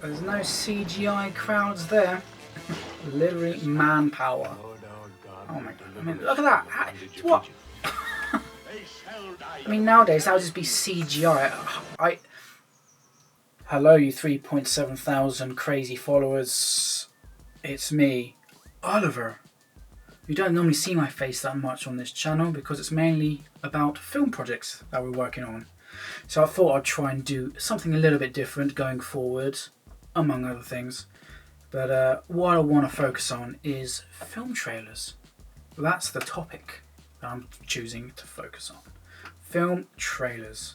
There's no CGI crowds there. Literally manpower. Oh my god. I mean, look at that. What? I mean, nowadays that would just be CGI. Hello, you 3.7 thousand crazy followers. It's me, Oliver. You don't normally see my face that much on this channel because it's mainly about film projects that we're working on. So I thought I'd try and do something a little bit different going forward, among other things. But what I want to focus on is film trailers. That's the topic that I'm choosing to focus on. Film trailers.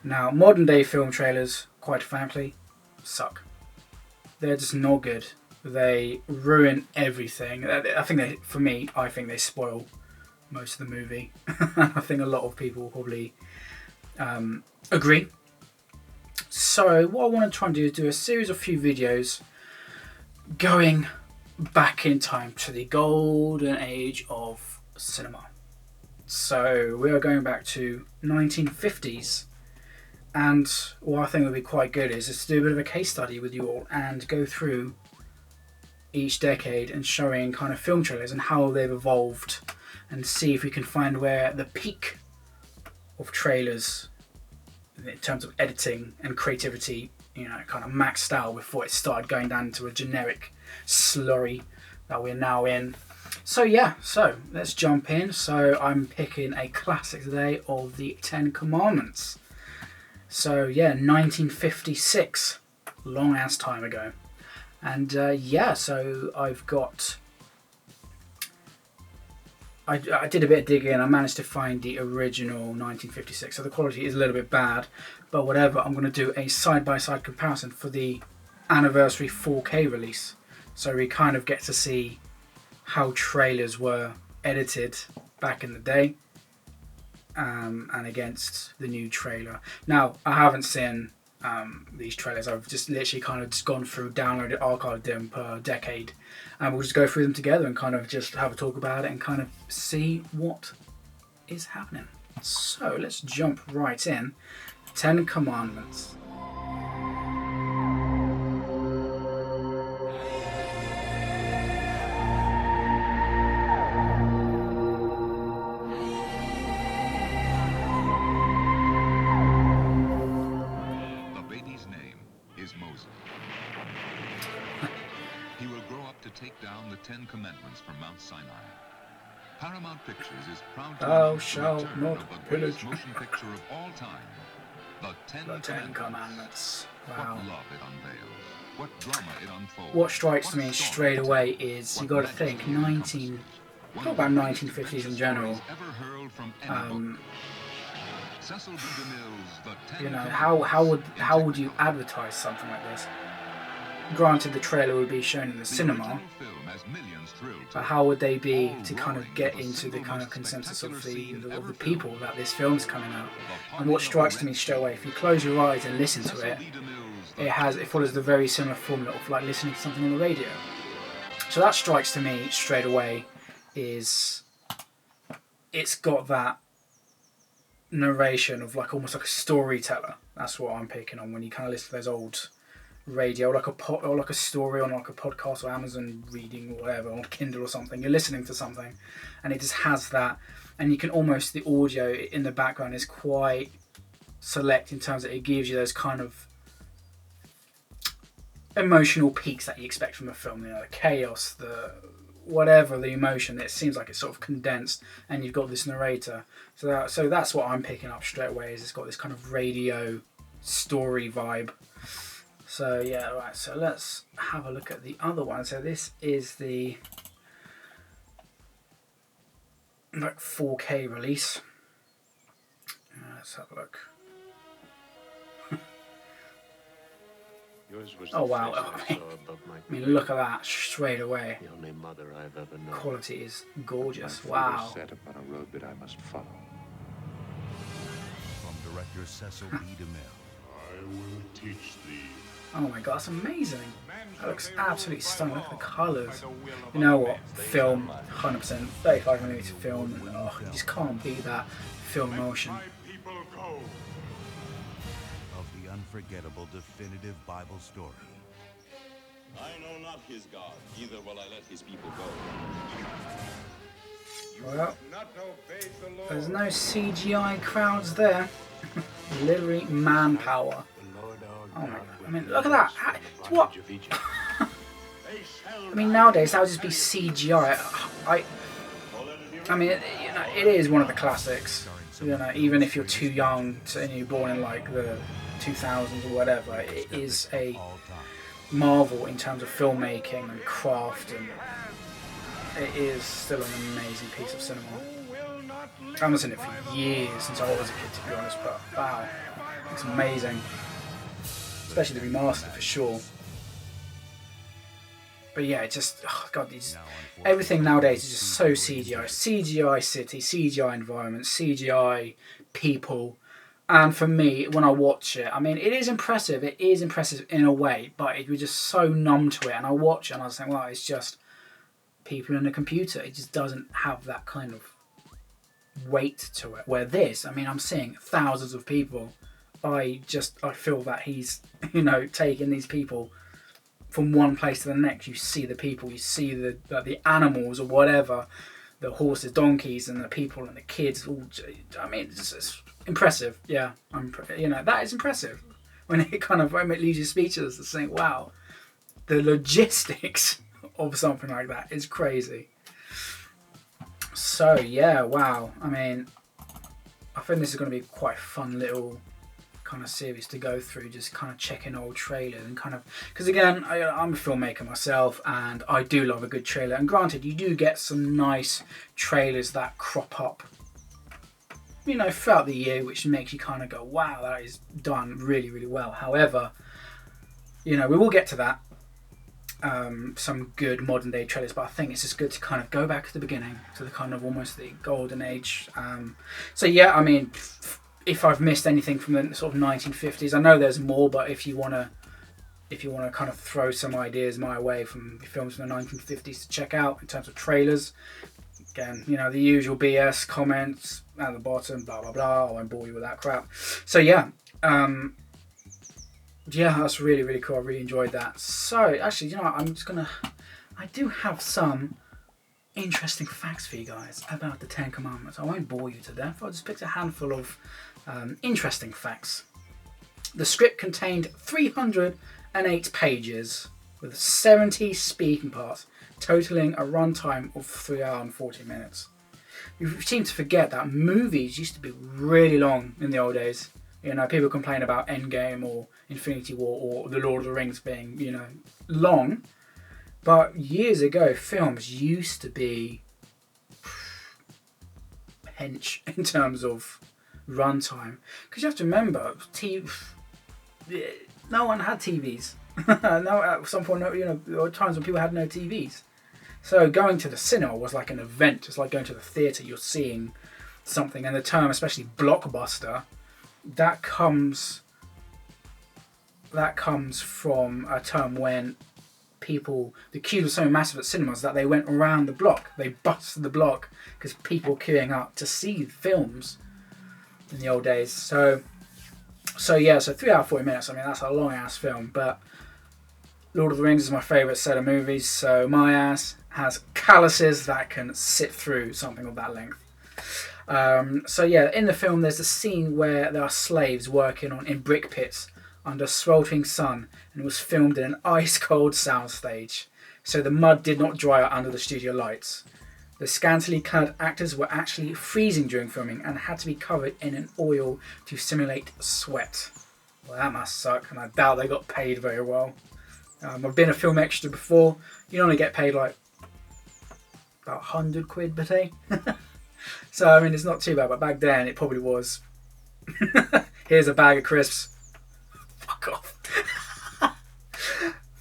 Now, modern day film trailers, quite frankly, suck. They're just not good. They ruin everything. I think I think they spoil most of the movie. I think a lot of people will probably agree. So what I want to try and do is do a series of few videos going back in time to the golden age of cinema. So we are going back to 1950s, and what I think would be quite good is to do a bit of a case study with you all and go through each decade and showing kind of film trailers and how they've evolved, and see if we can find where the peak of trailers in terms of editing and creativity, kind of maxed out before it started going down into a generic slurry that we're now in. So let's jump in. So I'm picking a classic today of the Ten Commandments. So 1956, long ass time ago. And so I've got... I did a bit of digging and I managed to find the original 1956. So the quality is a little bit bad, but whatever. I'm going to do a side-by-side comparison for the anniversary 4K release. So we kind of get to see how trailers were edited back in the day, and against the new trailer. Now, I haven't seen these trailers. I've just literally kind of just gone through, downloaded, archived them per decade, and we'll just go through them together and kind of just have a talk about it and kind of see what is happening. So let's jump right in. Ten Commandments. Take down the 10 Commandments from Mount Sinai. Paramount Pictures is proud to Thou announce the shalt return not of the pillage. greatest motion picture of all time, The Ten Commandments. Wow. What love it unveils, what drama it unfolds. What strikes me straight away is you got to think talk about 1950s in general. How would you advertise something like this? Granted, the trailer would be shown in the cinema, but how would they be to kind of get into the kind of consensus of the people that this film's coming out? And what strikes me straight away, if you close your eyes and listen to it, it follows the very similar formula of like listening to something on the radio. So that strikes to me straight away is it's got that narration of like almost like a storyteller. That's what I'm picking on when you kind of listen to those old radio, or like a story on like a podcast or Amazon reading or whatever, or Kindle or something. You're listening to something and it just has that, and you can almost, the audio in the background is quite select in terms that it gives you those kind of emotional peaks that you expect from a film, the chaos, the whatever, the emotion. It seems like it's sort of condensed, and you've got this narrator. So that's what I'm picking up straight away, is it's got this kind of radio story vibe. So right, so let's have a look at the other one. So this is the 4K release. Let's have a look. Oh wow, I mean look at that straight away. The only mother I've ever known. Quality is gorgeous. My Wow. set upon a road that I must follow. From director Cecil B. DeMille. I will teach thee. Oh my god, that's amazing. That looks absolutely stunning. Look at the colours. You know what? Film, 100%. 35mm film. And, you just can't beat that film motion. Of the unforgettable definitive Bible story, I know not his God, neither will I let his people go. Well, there's no CGI crowds there. Literally manpower. Oh my god. I mean, look at that. What? I mean, nowadays that would just be CGI. I mean, you know, it is one of the classics. You know, even if you're too young and you're born in like the 2000s or whatever, it is a marvel in terms of filmmaking and craft, and it is still an amazing piece of cinema. I haven't seen it for years, since I was a kid, to be honest, but wow, it's amazing. Especially the remastered for sure. But yeah, it just, oh god, everything nowadays is just so CGI. CGI city, CGI environment, CGI people. And for me, when I watch it, I mean, it is impressive in a way, but it was just so numb to it. And I watch it and I was saying, well, it's just people in a computer. It just doesn't have that kind of weight to it. Where this, I mean, I'm seeing thousands of people. I feel that he's, you know, taking these people from one place to the next. You see the people, you see the animals or whatever, the horses, donkeys, and the people and the kids. All, I mean, it's impressive. Yeah, you know, that is impressive. When it leaves you speechless, to think, wow, the logistics of something like that is crazy. So yeah, wow. I mean, I think this is going to be quite a fun little kind of series to go through, just kind of checking old trailers and kind of, because again, I'm a filmmaker myself and I do love a good trailer, and granted you do get some nice trailers that crop up, you know, throughout the year, which makes you kind of go, wow, that is done really, really well. However, you know, we will get to that, some good modern day trailers, but I think it's just good to kind of go back to the beginning, to the kind of almost the golden age. So yeah, I mean, if I've missed anything from the sort of 1950s, I know there's more, but if you want to kind of throw some ideas my way from films from the 1950s to check out in terms of trailers, again, you know, the usual BS comments at the bottom, blah blah blah. I won't bore you with that crap. So yeah, yeah, that's really, really cool. I really enjoyed that. So actually, you know what, I do have some interesting facts for you guys about the Ten Commandments. I won't bore you to death. I just picked a handful of interesting facts. The script contained 308 pages with 70 speaking parts, totaling a runtime of 3 hours and 40 minutes. You seem to forget that movies used to be really long in the old days. You know, people complain about Endgame or Infinity War or The Lord of the Rings being, you know, long. But years ago, films used to be hench in terms of runtime. Because you have to remember, no one had TVs. No, at some point, you know, there were times when people had no TVs. So going to the cinema was like an event. It's like going to the theatre. You're seeing something, and the term, especially blockbuster, that comes from a term when the queues were so massive at cinemas that they went around the block. They busted the block because people were queuing up to see films in the old days. So yeah, so 3 hours 40 minutes. I mean, that's a long ass film, but Lord of the Rings is my favourite set of movies, so my ass has calluses that can sit through something of that length. So yeah, in the film there's a scene where there are slaves working in brick pits under a sweltering sun, and it was filmed in an ice-cold soundstage, so the mud did not dry out under the studio lights. The scantily clad actors were actually freezing during filming and had to be covered in an oil to simulate sweat. Well, that must suck, and I doubt they got paid very well. I've been a film extra before. You only get paid like about 100 quid per day. So, I mean, it's not too bad, but back then it probably was. Here's a bag of crisps. Fuck off.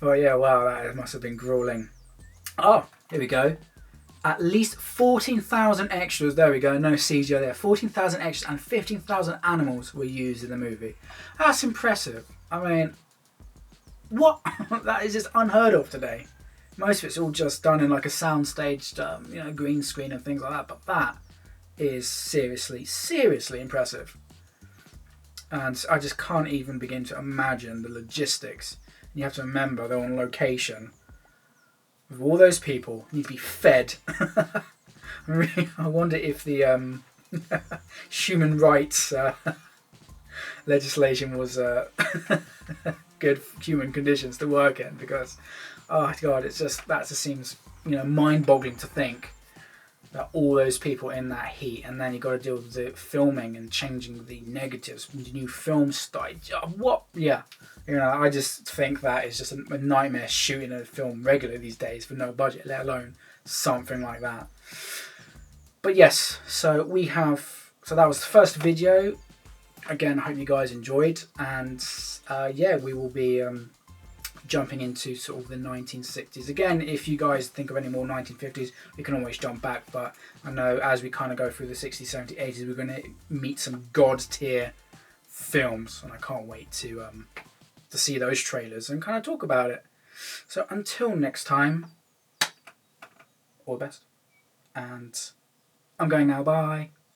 But yeah, wow, that must have been grueling. Oh, here we go. At least 14,000 extras, there we go, no CGI there. 14,000 extras and 15,000 animals were used in the movie. That's impressive. I mean, what? That is just unheard of today. Most of it's all just done in like a soundstaged, you know, green screen and things like that. But that is seriously, seriously impressive. And I just can't even begin to imagine the logistics You have to remember they're on location. With all those people, need to be fed. I wonder if the human rights legislation was good human conditions to work in, because, oh god, that just seems, mind-boggling to think that all those people in that heat, and then you got to deal with the filming and changing the negatives, new film style. What? Yeah, I just think that is just a nightmare shooting a film regularly these days for no budget, let alone something like that. But yes, so that was the first video. Again, I hope you guys enjoyed, and we will be jumping into sort of the 1960s. Again, if you guys think of any more 1950s, we can always jump back, but I know as we kind of go through the 60s, 70s, 80s, we're going to meet some god tier films, and I can't wait to see those trailers and kind of talk about it. So until next time, all the best, and I'm going now, bye.